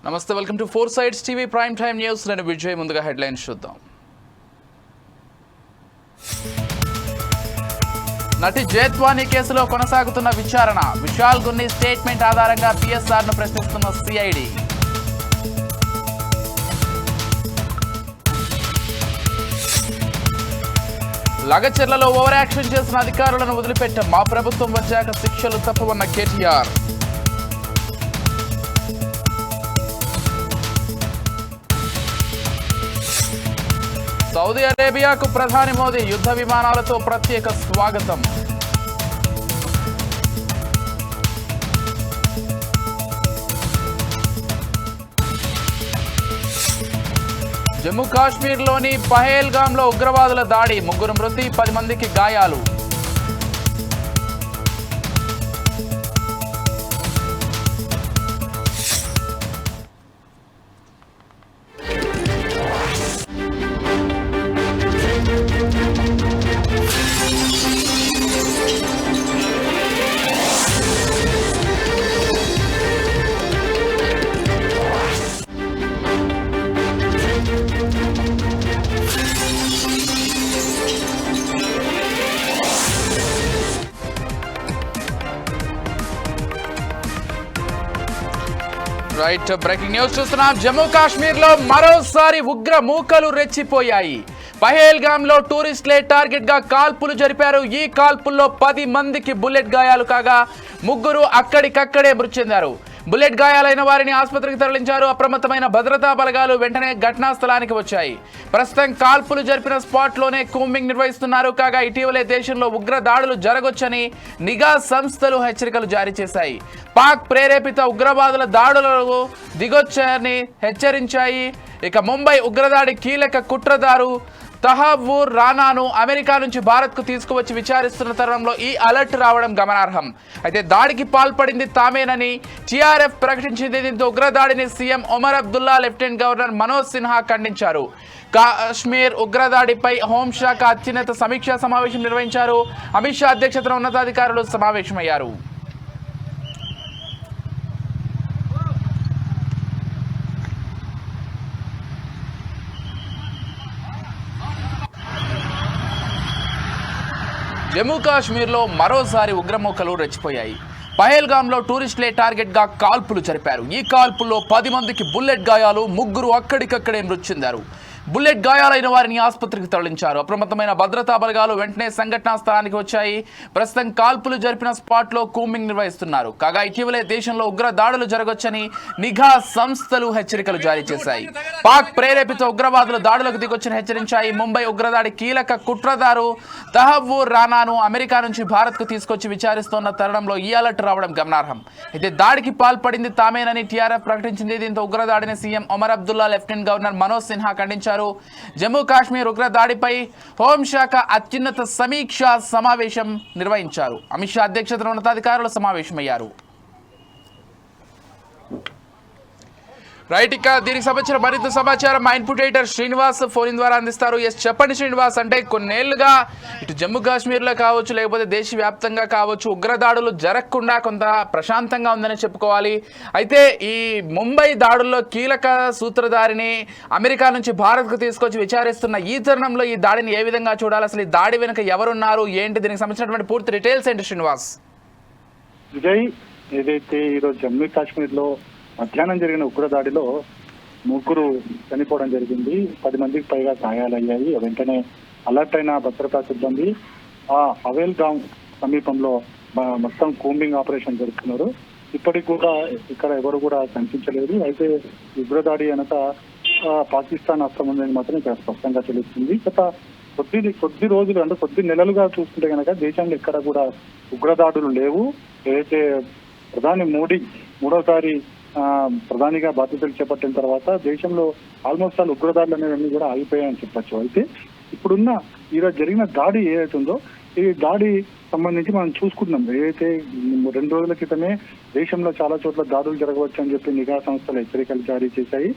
నమస్తే, welcome to four sides TV prime time news. నేను విజయ్. ముందుగా హెడ్లైన్స్ చూద్దాం. నటి జేత్వానీ కేసులో కొనసాగుతున్న విచారణ. విశాల్ గున్ని స్టేట్మెంట్ ఆధారంగా పిఎస్ఆర్ ను ప్రశ్నిస్తున్న సిఐడి. లగచెర్లలో ఓవర్ యాక్షన్ చేసిన అధికారులను వదిలిపెట్టాం. మా ప్రభుత్వం వచ్చాక శిక్షలు తప్పవన్న కేటీఆర్. సౌదీ అరేబియాకు ప్రధాని మోదీ యుద్ధ విమానాలతో ప్రత్యేక స్వాగతం. జమ్మూ కాశ్మీర్లోని పహేల్గాంలో ఉగ్రవాదుల దాడి. 3 మృతి, 10 మందికి గాయాలు. రైట్, బ్రేకింగ్ న్యూస్ చూస్తున్నాం. జమ్మూ కాశ్మీర్ లో మరోసారి ఉగ్ర మూకలు రెచ్చిపోయాయి. పహేల్గాంలో టూరిస్టులే టార్గెట్ గా కాల్పులు జరిపారు. ఈ కాల్పుల్లో 10 మందికి బుల్లెట్ గాయాలు కాగా 3 అక్కడికక్కడే మృతి చెందారు. బుల్లెట్ గాయాలైన వారిని ఆసుపత్రికి తరలించారు. అప్రమత్తమైన భద్రతా బలగాలు వెంటనే ఘటనా స్థలానికి వచ్చాయి. ప్రస్తుతం కాల్పులు జరిపిన స్పాట్ లోనే కూంబింగ్ నిర్వహిస్తున్నారు. కాగా ఇటీవలే దేశంలో ఉగ్ర దాడులు జరగొచ్చని నిఘా సంస్థలు హెచ్చరికలు జారీ చేశాయి. పాక్ ప్రేరేపిత ఉగ్రవాదుల దాడులకు దిగొచ్చని హెచ్చరించాయి. ఇక ముంబై ఉగ్రదాడి కీలక కుట్రదారు తహవ్వూర్ రానాను అమెరికా నుంచి భారత్కు తీసుకువచ్చి విచారిస్తున్న తరుణంలో ఈ అలర్ట్ రావడం గమనార్హం. అయితే దాడికి పాల్పడింది తామేనని టీఆర్ఎఫ్ ప్రకటించింది. దీంతో ఉగ్రదాడిని CM Omar Abdullah, lieutenant governor Manoj Sinha ఖండించారు. కాశ్మీర్ ఉగ్రదాడిపై హోంశాఖ అత్యున్నత సమీక్షా సమావేశం నిర్వహించారు. అమిత్ షా అధ్యక్షతన ఉన్నతాధికారులు సమావేశమయ్యారు. జమ్మూ కాశ్మీర్లో మరోసారి ఉగ్రమూకలు రెచ్చిపోయాయి. పహేల్గాంలో టూరిస్టులే టార్గెట్ గా కాల్పులు జరిపారు. ఈ కాల్పుల్లో 10 మందికి బుల్లెట్ గాయాలు, 3 అక్కడికక్కడే మృతి చెందారు. బుల్లెట్ గాయాలైన వారిని ఆసుపత్రికి తరలించారు. అప్రమత్తమైన భద్రతా బలగాలు వెంటనే సంఘటనా స్థలానికి వచ్చాయి. ప్రస్తుతం కాల్పులు జరిపిన స్పాట్ లో కూంబింగ్ నిర్వహిస్తున్నారు. కాగా ఇటీవలే దేశంలో ఉగ్ర దాడులు జరగొచ్చని నిఘా సంస్థలు హెచ్చరికలు జారీ చేశాయి. పాక్ ప్రేరేపిత ఉగ్రవాదుల దాడులకు దిగొచ్చని హెచ్చరించాయి. ముంబై ఉగ్రదాడి కీలక కుట్రదారు తహవ్వూర్ రానాను అమెరికా నుంచి భారత్కు తీసుకొచ్చి విచారిస్తున్న తరుణంలో ఈ అలర్ట్ రావడం గమనార్హం. అయితే దాడికి పాల్పడింది తామేనని టీఆర్ఎఫ్ ప్రకటించింది. దీంతో ఉగ్రదాడిని CM Omar Abdullah, lieutenant governor Manoj Sinha ఖండించారు. జమ్మూ కాశ్మీర్ ఉగ్రదాడిపై హోంశాఖ అత్యున్నత సమీక్షా సమావేశం నిర్వహించారు. అమిత్ షా అధ్యక్షతన ఉన్నతాధికారులు సమావేశమయ్యారు. రైట్, ఇక దీనికి సంబంధించిన మరింత సమాచారం మా ఇన్పుట్ ఎడిటర్ శ్రీనివాస్ ఫోన్ ద్వారా అందిస్తారు. చెప్పండి శ్రీనివాస్, అంటే కొన్నేళ్లుగా ఇటు జమ్మూ కాశ్మీర్లో కావచ్చు, లేకపోతే దేశవ్యాప్తంగా కావచ్చు, ఉగ్రదాడులు జరగకుండా కొంత ప్రశాంతంగా ఉందని చెప్పుకోవాలి. అయితే ఈ ముంబై దాడుల్లో కీలక సూత్రధారిని అమెరికా నుంచి భారత్కు తీసుకొచ్చి విచారిస్తున్న ఈ తరుణంలో ఈ దాడిని ఏ విధంగా చూడాలి, అసలు ఈ దాడి వెనుక ఎవరున్నారు, ఏంటి, దీనికి సంబంధించినటువంటి పూర్తి డీటెయిల్స్ ఏంటి శ్రీనివాస్? విజయ్, ఏదైతే ఈరోజు జమ్మూ కాశ్మీర్లో మధ్యాహ్నం జరిగిన ఉగ్రదాడిలో 3 చనిపోవడం జరిగింది. 10 మందికి పైగా గాయాలయ్యాయి. వెంటనే అలర్ట్ అయిన భద్రతా సిబ్బంది ఆ హవేల్గాం సమీపంలో మొత్తం కూంబింగ్ ఆపరేషన్ జరుపుతున్నారు. ఇప్పటికి కూడా ఇక్కడ ఎవరు కూడా కనిపించలేదు. అయితే ఉగ్రదాడి వెనక పాకిస్తాన్ హస్తం ఉందని మాత్రం ఇక్కడ స్పష్టంగా తెలుస్తుంది. గత కొద్ది రోజులు అంటే కొద్ది నెలలుగా చూస్తుంటే కనుక దేశంలో ఎక్కడ కూడా ఉగ్రదాడులు లేవు. ఏదైతే ప్రధాని మోడీ 3వసారి ప్రధానిగా బాధ్యతలు చేపట్టిన తర్వాత దేశంలో ఆల్మోస్ట్ ఆల్ ఉగ్రదాడులు అనేవన్నీ కూడా ఆగిపోయాయని చెప్పచ్చు. అయితే ఇప్పుడున్న ఈరోజు జరిగిన దాడి ఏదైతుందో ఈ దాడి సంబంధించి మనం చూసుకుంటున్నాం. ఏదైతే 2 రోజుల క్రితమే దేశంలో చాలా చోట్ల దాడులు జరగవచ్చు అని చెప్పి నిఘా సంస్థలు హెచ్చరికలు జారీ చేశాయి.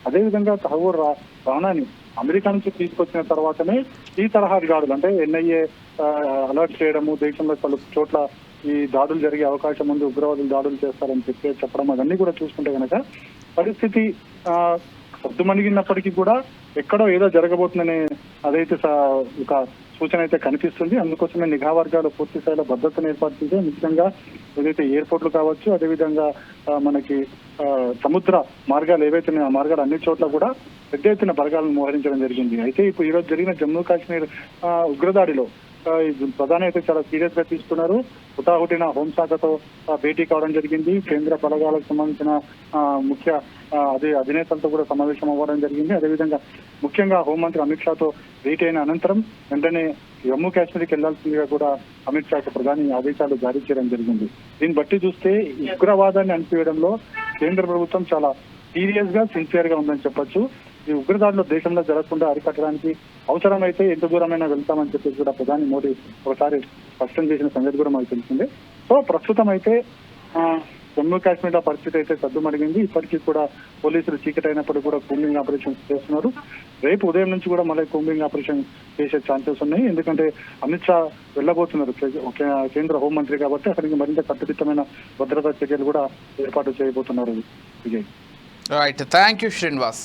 అదేవిధంగా తహవ్వూర్ రానాని అమెరికా నుంచి తీసుకొచ్చిన తర్వాతనే ఈ తరహా దాడులు అంటే ఎన్ఐఏ అలర్ట్ చేయడము, దేశంలో పలు చోట్ల ఈ దాడులు జరిగే అవకాశం ఉంది, ఉగ్రవాదులు దాడులు చేస్తారని చెప్పడం అవన్నీ కూడా చూసుకుంటే కనుక పరిస్థితి సద్దుమణిగినప్పటికీ కూడా ఎక్కడో ఏదో జరగబోతుందనే అదైతే ఒక సూచన అయితే కనిపిస్తుంది. అందుకోసమే నిఘా వర్గాలు పూర్తి స్థాయిలో భద్రతను ఏర్పాటు చేసి ముఖ్యంగా ఏదైతే ఎయిర్పోర్ట్లు కావచ్చు, అదేవిధంగా మనకి సముద్ర మార్గాలు ఏవైతే ఆ మార్గాలు అన్ని చోట్ల కూడా పెద్ద ఎత్తున బలగాలను మోహరించడం జరిగింది. అయితే ఇప్పుడు ఈ రోజు జరిగిన జమ్మూ కాశ్మీర్ ఉగ్రదాడిలో ప్రధాని అయితే చాలా సీరియస్ గా తీసుకున్నారు. హుటాహుటిన హోంశాఖతో భేటీ కావడం జరిగింది. కేంద్ర బలగాలకు సంబంధించిన ముఖ్య అధినేతలతో కూడా సమావేశం అవ్వడం జరిగింది. అదేవిధంగా ముఖ్యంగా హోంమంత్రి అమిత్ షాతో భేటీ అయిన అనంతరం వెంటనే జమ్మూ కాశ్మీర్కి వెళ్లాల్సిందిగా కూడా అమిత్ షాకు ప్రధాని ఆదేశాలు జారీ చేయడం జరిగింది. దీన్ని బట్టి చూస్తే ఉగ్రవాదాన్ని అణిచివేయడంలో కేంద్ర ప్రభుత్వం చాలా సీరియస్ గా సిన్సియర్ గా ఉందని చెప్పొచ్చు. ఈ ఉగ్రదాడులు దేశంలో జరగకుండా అరికట్టడానికి అవసరమైతే ఎంత దూరమైనా వెళ్తామని చెప్పేసి కూడా ప్రధాని మోడీ ఒకసారి స్పష్టం చేసిన సంగతి కూడా మనకు తెలిసిందే. సో ప్రస్తుతం అయితే జమ్మూ కాశ్మీర్ లో పరిస్థితి అయితే సద్దుమడిగింది. ఇప్పటికీ కూడా పోలీసులు చీకటి అయినప్పుడు కూడా కూంబింగ్ ఆపరేషన్స్ చేస్తున్నారు. రేపు ఉదయం నుంచి కూడా మళ్ళీ కూంబింగ్ ఆపరేషన్ చేసే ఛాన్సెస్ ఉన్నాయి. ఎందుకంటే అమిత్ షా వెళ్ళబోతున్నారు కేంద్ర హోంమంత్రి కాబట్టి అక్కడికి మరింత కట్టుదిట్టమైన భద్రతా చర్యలు కూడా ఏర్పాటు చేయబోతున్నారు. Vijay. Right, thank you Srinivas.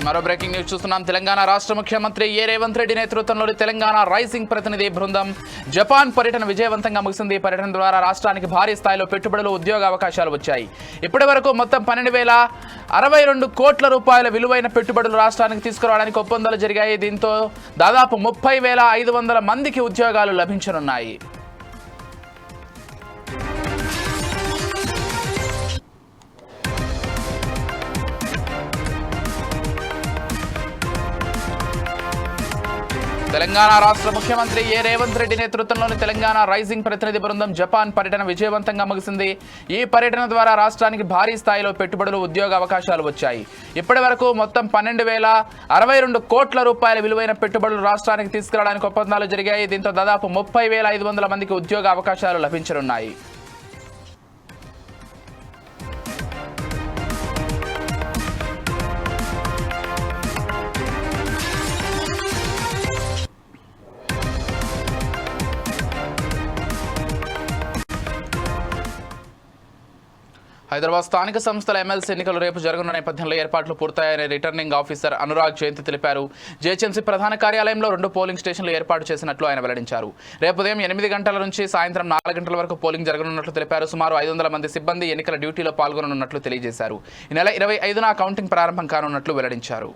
మరో బ్రేకింగ్ న్యూస్ చూస్తున్నాం. తెలంగాణ రాష్ట్ర ముఖ్యమంత్రి రేవంత్ రెడ్డి నేతృత్వంలోని తెలంగాణ రైజింగ్ ప్రతినిధి బృందం జపాన్ పర్యటన విజయవంతంగా ముగిసింది. ఈ పర్యటన ద్వారా రాష్ట్రానికి భారీ స్థాయిలో పెట్టుబడులు, ఉద్యోగ అవకాశాలు వచ్చాయి. ఇప్పటి వరకు మొత్తం 12,062 కోట్ల రూపాయల విలువైన పెట్టుబడులు రాష్ట్రానికి తీసుకురావడానికి ఒప్పందాలు జరిగాయి. దీంతో దాదాపు 30,500 మందికి ఉద్యోగాలు లభించనున్నాయి. తెలంగాణ రాష్ట్ర ముఖ్యమంత్రి రేవంత్ రెడ్డి నేతృత్వంలోని తెలంగాణ రైజింగ్ ప్రతినిధి బృందం జపాన్ పర్యటన విజయవంతంగా ముగిసింది. ఈ పర్యటన ద్వారా రాష్ట్రానికి భారీ స్థాయిలో పెట్టుబడులు, ఉద్యోగ అవకాశాలు వచ్చాయి. ఇప్పటి వరకు మొత్తం 12,062 కోట్ల రూపాయల విలువైన పెట్టుబడులు రాష్ట్రానికి తీసుకురావడానికి ఒప్పందాలు జరిగాయి. దీంతో దాదాపు 30,500 మందికి ఉద్యోగ అవకాశాలు లభించనున్నాయి. హైదరాబాద్ స్థానిక సంస్థల ఎమ్మెల్సీ ఎన్నికలు రేపు జరగనున్న నేపథ్యంలో ఏర్పాట్లు పూర్తయ్యాయని రిటర్నింగ్ ఆఫీసర్ అనురాగ్ జయంతి తెలిపారు. జీహెచ్ఎంసీ ప్రధాన కార్యాలయంలో 2 పోలింగ్ స్టేషన్లు ఏర్పాటు చేసినట్లు ఆయన వెల్లడించారు. రేపు ఉదయం 8 గంటల నుంచి సాయంత్రం 4 గంటల వరకు పోలింగ్ జరగనున్నట్లు తెలిపారు. సుమారు 500 మంది సిబ్బంది ఎన్నికల డ్యూటీలో పాల్గొననున్నట్లు తెలియజేశారు. ఈ నెల 25న కౌంటింగ్ ప్రారంభం కానున్నట్లు వెల్లడించారు.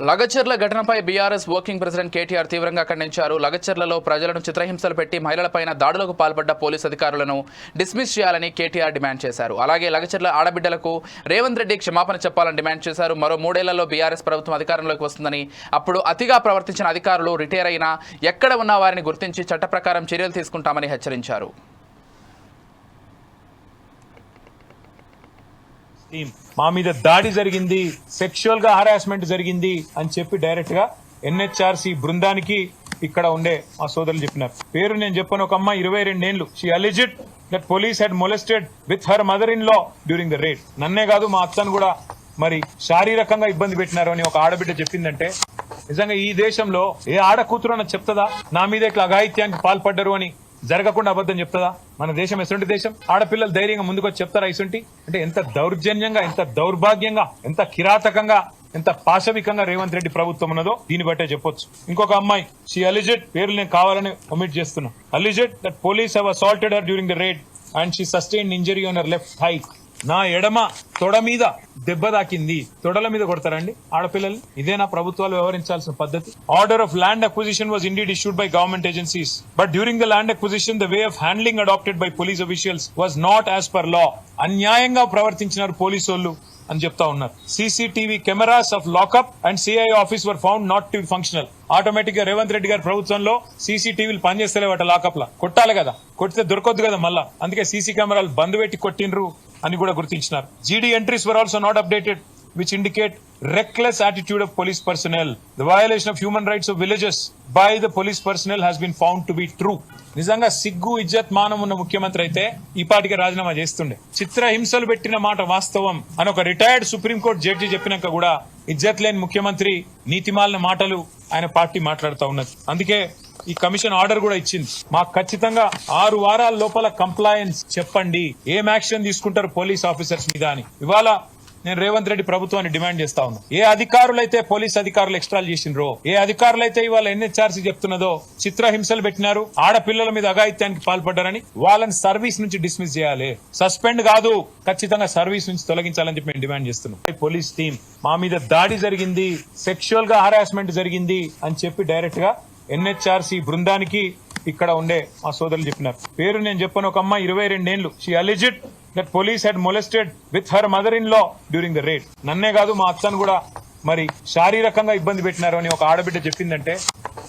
లగచర్ల ఘటనపై బీఆర్ఎస్ వర్కింగ్ ప్రెసిడెంట్ కేటీఆర్ తీవ్రంగా ఖండించారు. లగచర్లలో ప్రజలను చిత్రహింసలు పెట్టి మహిళలపైన దాడులకు పాల్పడ్డ పోలీసు అధికారులను డిస్మిస్ చేయాలని కేటీఆర్ డిమాండ్ చేశారు. అలాగే లగచర్ల ఆడబిడ్డలకు రేవంత్ రెడ్డి క్షమాపణ చెప్పాలని డిమాండ్ చేశారు. మరో 3 ఏళ్లలో బీఆర్ఎస్ ప్రభుత్వం అధికారంలోకి వస్తుందని, అప్పుడు అతిగా ప్రవర్తించిన అధికారులు రిటైర్ అయినా ఎక్కడ ఉన్న వారిని గుర్తించి చట్ట ప్రకారం చర్యలు తీసుకుంటామని హెచ్చరించారు. మా మీద దాడి జరిగింది, సెక్షువల్ గా హరాస్మెంట్ జరిగింది అని చెప్పి డైరెక్ట్ గా ఎన్హెచ్ఆర్సీ బృందానికి ఇక్కడ ఉండే మా సోదరులు చెప్పినారు. పేరు నేను చెప్పను. ఒక అమ్మాయి 22 ఏళ్లు. She alleged that police head molested with her mother in law during the raid. నన్నే కాదు మా అత్తను కూడా మరి శారీరకంగా ఇబ్బంది పెట్టినారు అని ఒక ఆడబిడ్డ చెప్పిందంటే నిజంగా ఈ దేశంలో ఏ ఆడ కూతురు అన్న చెప్తుందా నా మీద ఇట్లా అఘాయిత్యానికి పాల్పడ్డారు అని? జరగకుండా అబద్ధం చెప్తుందా? మన దేశం ఎటువంటి దేశం? ఆడపిల్లలు ధైర్యంగా ముందుకొచ్చి చెప్తారా ఇసుంటి? అంటే ఎంత దౌర్జన్యంగా, ఎంత దౌర్భాగ్యంగా, ఎంత కిరాతకంగా, ఎంత పాశవికంగా రేవంత్ రెడ్డి ప్రభుత్వం ఉన్నదో దీన్ని బట్టే చెప్పొచ్చు. ఇంకొక అమ్మాయి షీ అలిజెడ్, పేర్లు నేను కావాలని ఒమిట్ చేస్తున్నా. Alleged that police have assaulted her during the raid and she sustained injury on her left thigh. నా ఎడమ తొడ మీద దెబ్బ తాకింది. తొడల మీద కొడతారండి ఆడపిల్లల్ని? ఇదేనా ప్రభుత్వాలు వ్యవహరించాల్సిన పద్ధతి? Order of land acquisition was indeed issued by government agencies but during the land acquisition the way of handling adapted by police officials was not as per law. అన్యాయంగా ప్రవర్తించినారు పోలీసు వాళ్ళు అని చెప్తా ఉన్నారు. CCTV cameras of lockup and CI office were found not to be functional. Automatic గా రేవంత్ రెడ్డి గారి ప్రభుత్వంలో సీసీటీవీలు పనిచేస్తలేవట లాకప్ లా. కొట్టాలి కదా, కొట్టితే దొరకొద్దు కదా మళ్ళా. అందుకే సీసీ కెమెరాలు బంద్ పెట్టి కొట్టిండ్రు అని కూడా గుర్తించినారు. జీడీ entries were also not updated which indicate reckless attitude of police personnel. The violation of human rights of villages by the police personnel has been found to be true. నిజంగా సిగ్గు ఇజ్జత్ మానం ఉన్న ముఖ్యమంత్రి అయితే ఈ పాటికి రాజీనామా చేస్తుండే. చిత్ర హింసలు పెట్టిన మాట వాస్తవం అని ఒక రిటైర్డ్ సుప్రీంకోర్టు జడ్జి చెప్పినాక కూడా ఇజ్జత్ లేని ముఖ్యమంత్రి నీతిమాలిన మాటలు ఆయన పార్టీ మాట్లాడుతూ ఉన్నది. అందుకే ఈ కమిషన్ ఆర్డర్ కూడా ఇచ్చింది. మాకు ఖచ్చితంగా 6 వారాల లోపల కంప్లైన్స్ చెప్పండి, ఏం యాక్షన్ తీసుకుంటారు పోలీస్ ఆఫీసర్స్ మీద అని. ఇవాళ నేను రేవంత్ రెడ్డి ప్రభుత్వాన్ని డిమాండ్ చేస్తా ఉన్నా. ఏ అధికారులైతే పోలీస్ అధికారులు ఎక్స్ట్రాలు చేసిండ్రో, ఏ అధికారులైతే ఇవాళ ఎన్హెచ్ఆర్సీ చెప్తున్నదో చిత్ర హింసలు పెట్టినారు, ఆడపిల్లల మీద అఘాయిత్యానికి పాల్పడ్డారని వాళ్ళని సర్వీస్ నుంచి డిస్మిస్ చేయాలి. సస్పెండ్ కాదు, ఖచ్చితంగా సర్వీస్ నుంచి తొలగించాలని చెప్పి మేము డిమాండ్ చేస్తున్నాం. పోలీస్ టీం మా మీద దాడి జరిగింది, సెక్షువల్ గా హరాస్మెంట్ జరిగింది అని చెప్పి డైరెక్ట్ గా ఎన్హెచ్ఆర్సీ బృందానికి ఇక్కడ ఉండే మా సోదరులు చెప్పినారు. పేరు నేను చెప్పను. ఒక అమ్మాయి 22 ఏళ్లు. She alleged that police head molested with her mother in law during the raid. నన్నే కాదు మా అత్తను కూడా మరి శారీరకంగా ఇబ్బంది పెట్టినారు అని ఒక ఆడబిడ్డ చెప్పిందంటే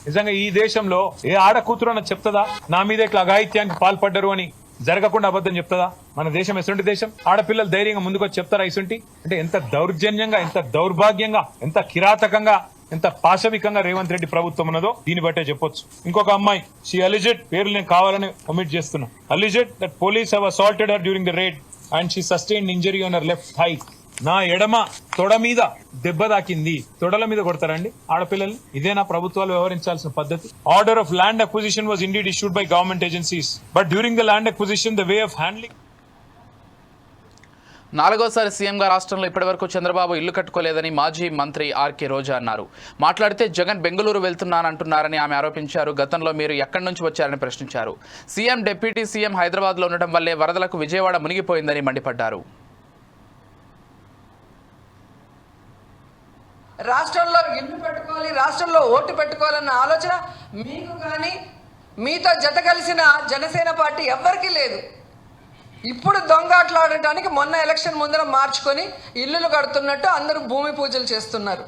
నిజంగా ఈ దేశంలో ఏ ఆడ కూతురు అన్న చెప్తుందా నా మీద ఇట్లా అఘాయిత్యానికి పాల్పడ్డారు అని? జరగకుండా అబద్ధం చెప్తుందా? మన దేశం ఎటువంటి దేశం? ఆడపిల్లలు ధైర్యంగా ముందుకొచ్చి చెప్తారా ఇసుంటి? అంటే ఎంత దౌర్జన్యంగా, ఎంత దౌర్భాగ్యంగా, ఎంత కిరాతకంగా, ఎంత పాశవికంగా రేవంత్ రెడ్డి ప్రభుత్వం ఉన్నదో దీన్ని బట్టే చెప్పొచ్చు. ఇంకొక అమ్మాయి షీ అలిజెడ్, పేర్లు నేను కావాలని ఒమిట్ చేస్తున్నా. Alleged that police have assaulted her during the raid and she sustained injury on her left thigh. నా ఎడమ తొడ మీద దెబ్బ తాకింది. తొడల మీద కొడతారండి ఆడపిల్లల్ని? ఇదేనా ప్రభుత్వాలు వ్యవహరించాల్సిన పద్ధతి? Order of land acquisition was indeed issued by government agencies but during the land acquisition the way of handling. 4వసారి సీఎంగా రాష్ట్రంలో ఇప్పటివరకు చంద్రబాబు ఇల్లు కట్టుకోలేదని మాజీ మంత్రి ఆర్కే రోజా అన్నారు. మాట్లాడితే జగన్ బెంగళూరు వెళ్తున్నానంటున్నారని ఆమె ఆరోపించారు. గతంలో మీరు ఎక్కడి నుంచి వచ్చారని ప్రశ్నించారు. సీఎం, డిప్యూటీ సీఎం హైదరాబాద్లో ఉండటం వల్లే వరదలకు విజయవాడ మునిగిపోయిందని మండిపడ్డారు. రాష్ట్రంలో ఇల్లు పెట్టుకోవాలి, రాష్ట్రంలో ఓటు పెట్టుకోవాలన్న ఆలోచన మీకు కానీ మీతో జత కలిసిన జనసేన పార్టీ ఎవ్వరికీ లేదు. ఇప్పుడు దొంగాట్లాడటానికి మొన్న ఎలక్షన్ ముందర మార్చుకొని ఇల్లులు కడుతున్నట్టు అందరూ భూమి పూజలు చేస్తున్నారు.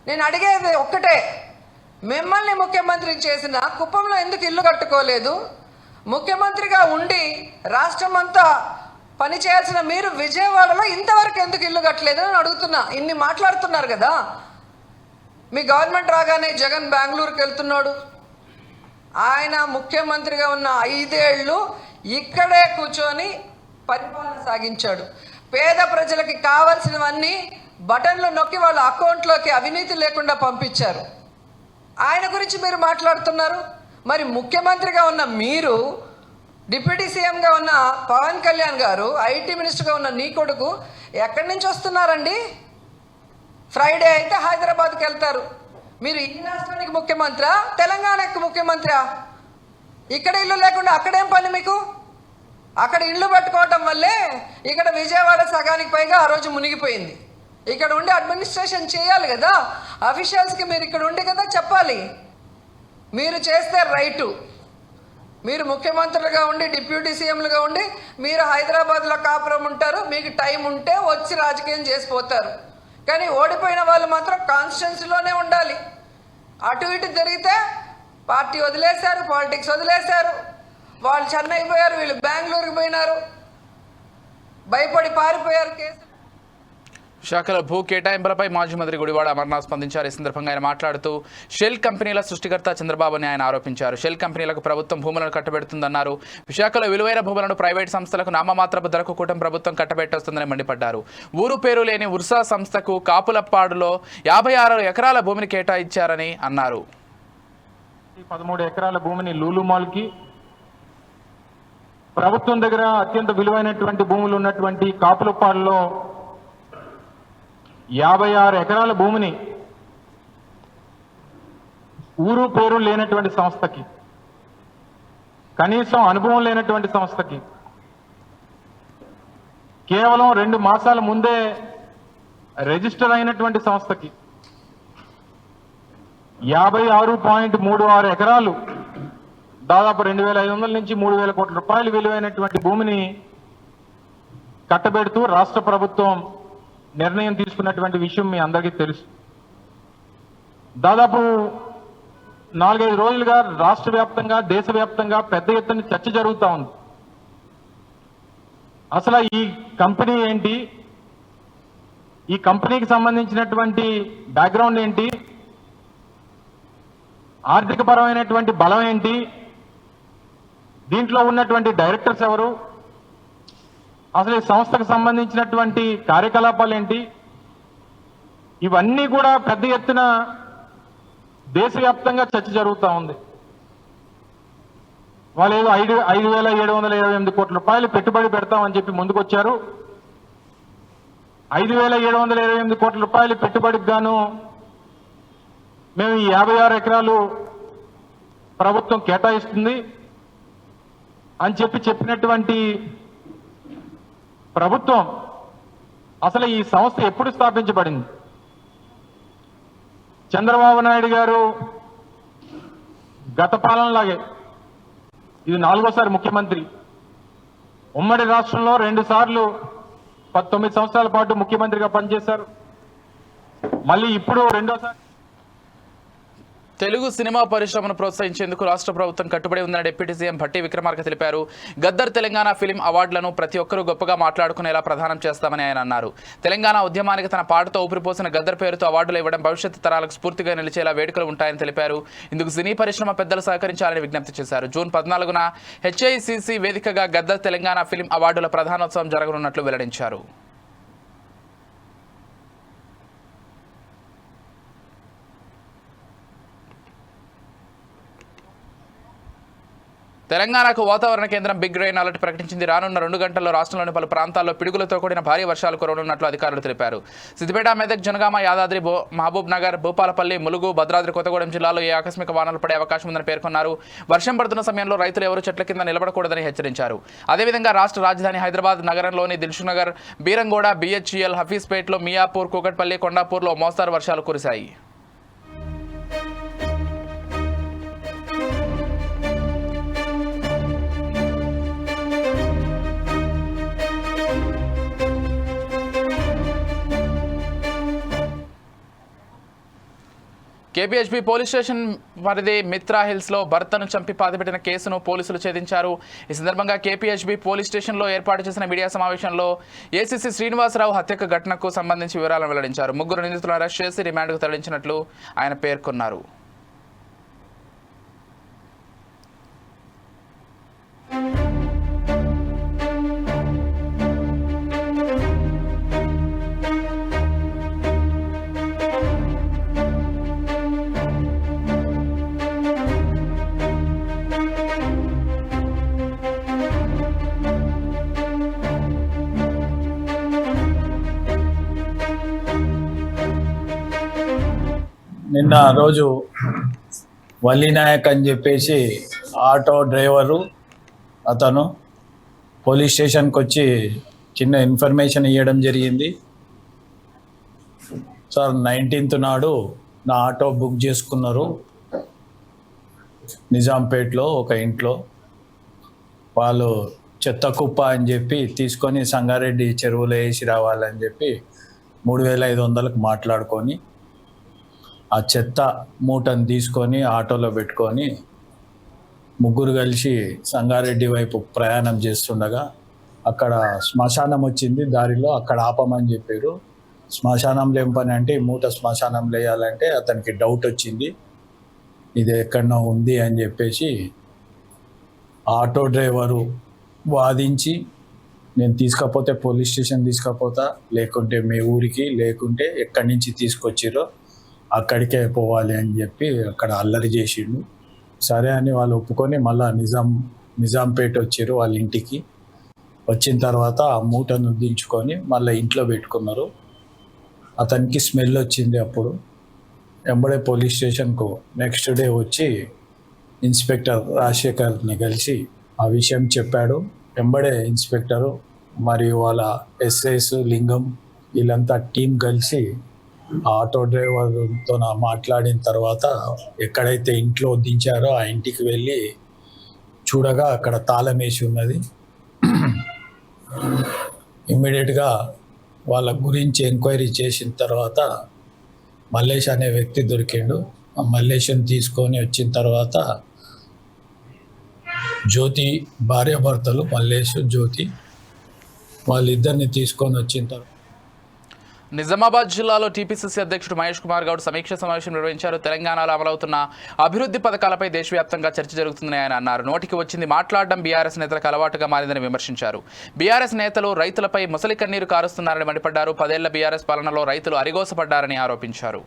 నేను అడిగేది ఒక్కటే, మిమ్మల్ని ముఖ్యమంత్రి చేసిన కుప్పంలో ఎందుకు ఇల్లు కట్టుకోలేదు? ముఖ్యమంత్రిగా ఉండి రాష్ట్రం అంతా పని చేయాల్సిన మీరు విజయవాడలో ఇంతవరకు ఎందుకు ఇల్లు కట్టలేదు అని అడుగుతున్నా. ఇన్ని మాట్లాడుతున్నారు కదా. మీ గవర్నమెంట్ రాగానే జగన్ బెంగళూరుకి వెళ్తున్నాడు. ఆయన ముఖ్యమంత్రిగా ఉన్న 5 ఏళ్ళు ఇక్కడే కూర్చొని పరిపాలన సాగించాడు. పేద ప్రజలకి కావాల్సినవన్నీ బటన్లు నొక్కి వాళ్ళ అకౌంట్లోకి అవినీతి లేకుండా పంపించారు. ఆయన గురించి మీరు మాట్లాడుతున్నారు. మరి ముఖ్యమంత్రిగా ఉన్న మీరు, డిప్యూటీ సీఎంగా ఉన్న పవన్ కళ్యాణ్ గారు, ఐటీ మినిస్టర్గా ఉన్న నీ కొడుకు ఎక్కడి నుంచి వస్తున్నారండి? ఫ్రైడే అయితే హైదరాబాద్కి వెళ్తారు. మీరు ఈ రాష్ట్రానికి ముఖ్యమంత్రి, తెలంగాణకి ముఖ్యమంత్రి? ఇక్కడ ఇల్లు లేకుండా అక్కడేం పని మీకు? అక్కడ ఇల్లు పెట్టుకోవటం వల్లే ఇక్కడ విజయవాడ సగానికి పైగా ఆ రోజు మునిగిపోయింది. ఇక్కడ ఉండి అడ్మినిస్ట్రేషన్ చేయాలి కదా, అఫీషియల్స్కి మీరు ఇక్కడ ఉండి కదా చెప్పాలి. మీరు చేస్తే రైటు. మీరు ముఖ్యమంత్రులుగా ఉండి, డిప్యూటీ సీఎంలుగా ఉండి మీరు హైదరాబాద్లో కాపురం ఉంటారు. మీకు టైం ఉంటే వచ్చి రాజకీయం చేసిపోతారు. కానీ ఓడిపోయిన వాళ్ళు మాత్రం కాన్స్టిట్యున్సీలోనే ఉండాలి. అటు ఇటు జరిగితే పార్టీ వదిలేశారు, పాలిటిక్స్ వదిలేశారు. వాళ్ళు చెన్నై పోయారు, వీళ్ళు బెంగళూరుకి పోయినారు, భయపడి పారిపోయారు కేసు. విశాఖలో భూ కేటాయింపులపై మాజీ మంత్రి గుడివాడ అమర్నాథ్ స్పందించారు. ఈ సందర్భంగా ఆయన మాట్లాడుతూ షెల్ కంపెనీల సృష్టికర్త చంద్రబాబు అని ఆయన ఆరోపించారు. షెల్ కంపెనీలకు ప్రభుత్వం భూములను కట్టబెడుతుందన్నారు. విశాఖలో విలువైన భూములను ప్రైవేట్ సంస్థలకు నామమాత్రపు ధరకు కూటమి ప్రభుత్వం కట్టబెట్టేస్తుందని మండిపడ్డారు. ఊరు పేరు లేని ఉర్సా సంస్థకు కాపులప్పాడులో 56 ఎకరాల భూమిని కేటాయించారని అన్నారు. 13 ఎకరాల భూమిని లూలు మాల్కి, ప్రభుత్వం దగ్గర అత్యంత విలువైనటువంటి భూములు ఉన్నటువంటి కాపులపాడులో 56 ఎకరాల భూమిని ఊరు పేరు లేనటువంటి సంస్థకి, కనీసం అనుభవం లేనటువంటి సంస్థకి, కేవలం 2 మాసాల ముందే రిజిస్టర్ అయినటువంటి సంస్థకి 56.36 ఎకరాలు, దాదాపు 2,500 నుంచి 3,000 కోట్ల రూపాయలు విలువైనటువంటి భూమిని కట్టబెడుతూ రాష్ట్ర ప్రభుత్వం నిర్ణయం తీసుకున్నటువంటి విషయం మీ అందరికీ తెలుసు. దాదాపు 4-5 రోజులుగా రాష్ట్ర వ్యాప్తంగా, దేశవ్యాప్తంగా పెద్ద ఎత్తున చర్చ జరుగుతూ ఉంది. అసలు ఈ కంపెనీ ఏంటి, ఈ కంపెనీకి సంబంధించినటువంటి బ్యాక్గ్రౌండ్ ఏంటి, ఆర్థిక పరమైనటువంటి బలం ఏంటి, దీంట్లో ఉన్నటువంటి డైరెక్టర్స్ ఎవరు, అసలు ఈ సంస్థకు సంబంధించినటువంటి కార్యకలాపాలు ఏంటి, ఇవన్నీ కూడా పెద్ద ఎత్తున దేశవ్యాప్తంగా చర్చ జరుగుతూ ఉంది. వాళ్ళు ఏదో 5,728 కోట్ల రూపాయలు పెట్టుబడి పెడతామని చెప్పి ముందుకొచ్చారు. 5,728 కోట్ల రూపాయలు పెట్టుబడికి గాను మేము ఈ 56 ఎకరాలు ప్రభుత్వం కేటాయిస్తుంది అని చెప్పినటువంటి ప్రభుత్వం అసలు ఈ సంస్థ ఎప్పుడు స్థాపించబడింది? చంద్రబాబు నాయుడు గారు గత పాలనలాగే ఇది 4వ ముఖ్యమంత్రి. ఉమ్మడి రాష్ట్రంలో 2 సార్లు 19 సంవత్సరాల పాటు ముఖ్యమంత్రిగా పనిచేశారు. మళ్ళీ ఇప్పుడు 2వసారి. తెలుగు సినిమా పరిశ్రమను ప్రోత్సహించేందుకు రాష్ట్ర ప్రభుత్వం కట్టుబడి ఉందని డిప్యూటీ సీఎం భట్టి విక్రమార్క తెలిపారు. గద్దర్ తెలంగాణ ఫిలిం అవార్డులను ప్రతి ఒక్కరూ గొప్పగా మాట్లాడుకునేలా ప్రదానం చేస్తామని ఆయన అన్నారు. తెలంగాణ ఉద్యమానికి తన పాటతో ఊపిరిపోసిన గద్దర్ పేరుతో అవార్డులు ఇవ్వడం భవిష్యత్తు తరాలకు స్ఫూర్తిగా నిలిచేలా వేడుకలు ఉంటాయని తెలిపారు. ఇందుకు సినీ పరిశ్రమ పెద్దలు సహకరించాలని విజ్ఞప్తి చేశారు. జూన్ 14న హెచ్ఐసిసి వేదికగా గద్దర్ తెలంగాణ ఫిలిం అవార్డుల ప్రధానోత్సవం జరగనున్నట్లు వెల్లడించారు. తెలంగాణకు వాతావరణ కేంద్రం బిగ్ రెయిన్ అలర్ట్ ప్రకటించింది. రానున్న 2 గంటల్లో రాష్ట్రంలోని పలు ప్రాంతాల్లో పిడుగులతో కూడిన భారీ వర్షాలు కురవనున్నట్లు అధికారులు తెలిపారు. సిద్దిపేట, మెదక్, జనగామ, యాదాద్రి, మహబూబ్ నగర్, భూపాలపల్లి, ములుగు, భద్రాద్రి కొత్తగూడెం జిల్లాలో ఏ ఆకస్మిక వానలు పడే అవకాశం ఉందని పేర్కొన్నారు. వర్షం పడుతున్న సమయంలో రైతులు ఎవరూ చెట్ల కింద నిలబడకూడదని హెచ్చరించారు. అదేవిధంగా రాష్ట్ర రాజధాని హైదరాబాద్ నగరంలోని దిల్సుఖ్నగర్, బీరంగూడ, బిహెచ్ఈఎల్, హఫీజ్పేట్లో, మియాపూర్, కూకట్పల్లి, కొండాపూర్లో మోస్తారు వర్షాలు కురిశాయి. కేపీహెచ్బీ పోలీస్ స్టేషన్ పరిధి మిత్రా హిల్స్లో భర్తను చంపి పాతిపెట్టిన కేసును పోలీసులు ఛేదించారు. ఈ సందర్భంగా కేపీహెచ్బీ పోలీస్ స్టేషన్లో ఏర్పాటు చేసిన మీడియా సమావేశంలో ఏసీసీ శ్రీనివాసరావు హత్యకు ఘటనకు సంబంధించి వివరాలను వెల్లడించారు. 3 నిందితులను అరెస్ట్ చేసి రిమాండ్కు తరలించినట్లు ఆయన పేర్కొన్నారు. నిన్న రోజు వల్లీనాయక్ అని చెప్పేసి ఆటో డ్రైవరు అతను పోలీస్ స్టేషన్కి వచ్చి చిన్న ఇన్ఫర్మేషన్ ఇవ్వడం జరిగింది. సార్ 19th నాడు నా ఆటో బుక్ చేసుకున్నారు నిజాంపేట్లో ఒక ఇంట్లో. వాళ్ళు చెత్త కుప్ప అని చెప్పి తీసుకొని సంగారెడ్డి చెరువులో వేసి రావాలని చెప్పి 3,500కు మాట్లాడుకొని ఆ చెత్త మూటను తీసుకొని ఆటోలో పెట్టుకొని ముగ్గురు కలిసి సంగారెడ్డి వైపు ప్రయాణం చేస్తుండగా అక్కడ శ్మశానం వచ్చింది దారిలో, అక్కడ ఆపమని చెప్పారు. శ్మశానంలో ఏం పని అంటే ఈ మూట శ్మశానంలో వేయాలంటే అతనికి డౌట్ వచ్చింది, ఇది ఎక్కడో ఉంది అని చెప్పేసి ఆటో డ్రైవరు వాదించి, నేను తీసుకపోతే పోలీస్ స్టేషన్ తీసుకపోతా, లేకుంటే మీ ఊరికి, లేకుంటే ఎక్కడి నుంచి తీసుకొచ్చిరో అక్కడికే పోవాలి అని చెప్పి అక్కడ అల్లరి చేసిండు. సరే అని వాళ్ళు ఒప్పుకొని మళ్ళీ నిజాంపేట వచ్చారు వాళ్ళ ఇంటికి. వచ్చిన తర్వాత ఆ మూటను దించుకొని మళ్ళీ ఇంట్లో పెట్టుకున్నారు. అతనికి స్మెల్ వచ్చింది. అప్పుడు వెంబడే పోలీస్ స్టేషన్కు నెక్స్ట్ డే వచ్చి ఇన్స్పెక్టర్ రాజశేఖర్ని కలిసి ఆ విషయం చెప్పాడు. వెంబడే ఇన్స్పెక్టరు మరియు వాళ్ళ ఎస్ఐస్ లింగం వీళ్ళంతా టీం కలిసి ఆటో డ్రైవర్తో మాట్లాడిన తర్వాత ఎక్కడైతే ఇంట్లో దించారో ఆ ఇంటికి వెళ్ళి చూడగా అక్కడ తాళం వేసి ఉన్నది. ఇమ్మీడియట్గా వాళ్ళ గురించి ఎంక్వైరీ చేసిన తర్వాత మల్లేష్ అనే వ్యక్తి దొరికిండు. ఆ మల్లేష్ని తీసుకొని వచ్చిన తర్వాత జ్యోతి భార్యాభర్తలు మల్లేష్ జ్యోతి వాళ్ళిద్దరిని తీసుకొని వచ్చిన తర్వాత నిజామాబాద్ జిల్లాలో టీపీసీసీ అధ్యక్షుడు మహేష్ కుమార్ గౌడ్ సమీక్ష సమావేశం నిర్వహించారు. తెలంగాణలో అమలవుతున్న అభివృద్ధి పథకాలపై దేశవ్యాప్తంగా చర్చ జరుగుతుందని ఆయన అన్నారు. నోటికి వచ్చింది మాట్లాడడం బీఆర్ఎస్ నేతలకు అలవాటుగా మారిందని విమర్శించారు. బీఆర్ఎస్ నేతలు రైతులపై ముసలి కన్నీరు కారుస్తున్నారని మండిపడ్డారు. 10 ఏళ్ల బీఆర్ఎస్ పాలనలో రైతులు అరిగోసపడ్డారని ఆరోపించారు.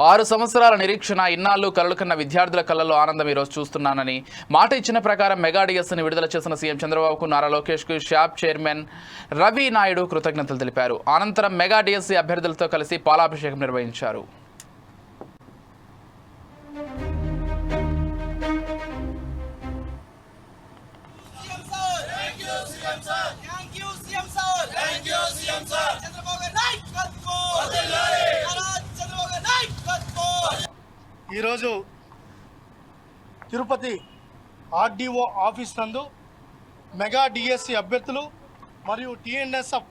ఆరు సంవత్సరాల నిరీక్షణ, ఇన్నాళ్ళు కలలు కన్న విద్యార్థుల కళ్ళల్లో ఆనందం ఈరోజు చూస్తున్నానని మాట ఇచ్చిన ప్రకారం మెగా డిఎస్ని విడుదల చేసిన సీఎం చంద్రబాబుకు, నారా లోకేష్కు షాప్ చైర్మన్ రవి నాయుడు కృతజ్ఞతలు తెలిపారు. అనంతరం మెగా డిఎస్సి అభ్యర్థులతో కలిసి పాలాభిషేకం నిర్వహించారు. ఈరోజు తిరుపతి ఆర్డీఓ ఆఫీస్ నందు మెగా డిఎస్సి అభ్యర్థులు మరియు టీఎన్ఎస్ఎఫ్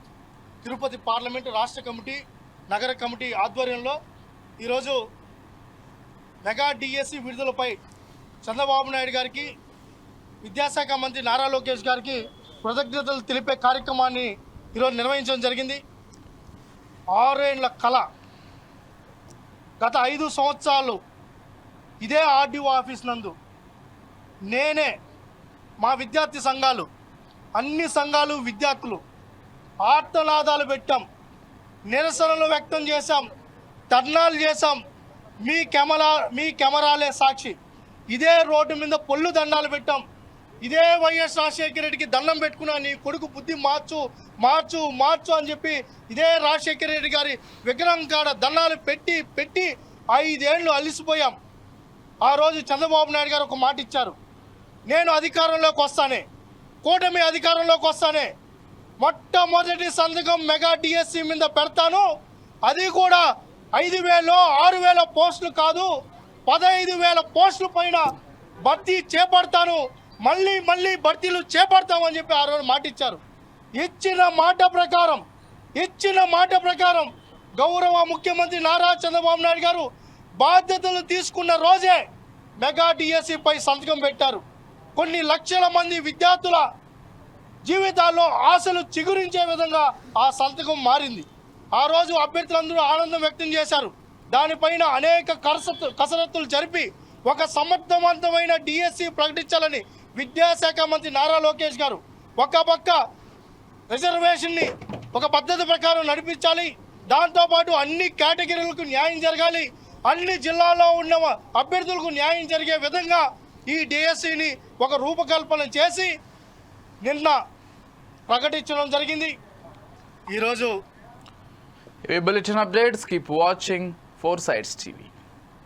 తిరుపతి పార్లమెంటు రాష్ట్ర కమిటీ నగర కమిటీ ఆధ్వర్యంలో ఈరోజు మెగా డిఎస్సి విడుదలపై చంద్రబాబు నాయుడు గారికి, విద్యాశాఖ మంత్రి నారా లోకేష్ గారికి కృతజ్ఞతలు తెలిపే కార్యక్రమాన్ని ఈరోజు నిర్వహించడం జరిగింది. 6 ఏళ్ల కళ, గత 5 సంవత్సరాలు ఇదే ఆర్డీఓ ఆఫీస్ నందు నేనే, మా విద్యార్థి సంఘాలు, అన్ని సంఘాలు, విద్యార్థులు ఆర్తనాదాలు పెట్టాం, నిరసనలు వ్యక్తం చేశాం, ధర్నాలు చేశాం. మీ కెమెరాలే సాక్షి. ఇదే రోడ్డు మీద పొల్లు దండాలు పెట్టాం. ఇదే వైఎస్ రాజశేఖర రెడ్డికి దండం పెట్టుకున్నా, నీ కొడుకు బుద్ధి మార్చు మార్చు మార్చు అని చెప్పి ఇదే రాజశేఖర రెడ్డి గారి విగ్రహం కాడ దండాలు పెట్టి 5 ఏళ్ళు అలిసిపోయాం. ఆ రోజు చంద్రబాబు నాయుడు గారు ఒక మాట ఇచ్చారు, నేను అధికారంలోకి వస్తానే, కూటమి అధికారంలోకి వస్తానే, మొట్టమొదటి సంతకం మెగా డిఎస్సి మీద పెడతాను, అది కూడా 5,000 6,000 పోస్టులు కాదు, 15,000 పోస్టుల పైన భర్తీ చేపడతాను, మళ్ళీ భర్తీలు చేపడతామని చెప్పి ఆ రోజు మాట ఇచ్చారు. ఇచ్చిన మాట ప్రకారం గౌరవ ముఖ్యమంత్రి నారా చంద్రబాబు నాయుడు గారు బాధ్యతలు తీసుకున్న రోజే మెగా డిఎస్సిపై సంతకం పెట్టారు. కొన్ని లక్షల మంది విద్యార్థుల జీవితాల్లో ఆశలు చిగురించే విధంగా ఆ సంతకం మారింది. ఆ రోజు అభ్యర్థులందరూ ఆనందం వ్యక్తం చేశారు. దానిపైన అనేక కసరత్తులు జరిపి ఒక సమర్థవంతమైన డిఎస్సి ప్రకటించాలని విద్యాశాఖ మంత్రి నారా లోకేష్ గారు ఒక పక్క రిజర్వేషన్ని ఒక పద్ధతి ప్రకారం నడిపించాలి. దాంతోపాటు అన్ని కేటగిరీలకు న్యాయం జరగాలి. అన్ని జిల్లాల్లో ఉన్న అభ్యర్థులకు న్యాయం జరిగే విధంగా ఈ డిఎస్సిని ఒక రూపకల్పన చేసి నిన్న ప్రకటించడం జరిగింది. ఈరోజు ఇవి bulletin updates. Keep watching 4 Sides TV.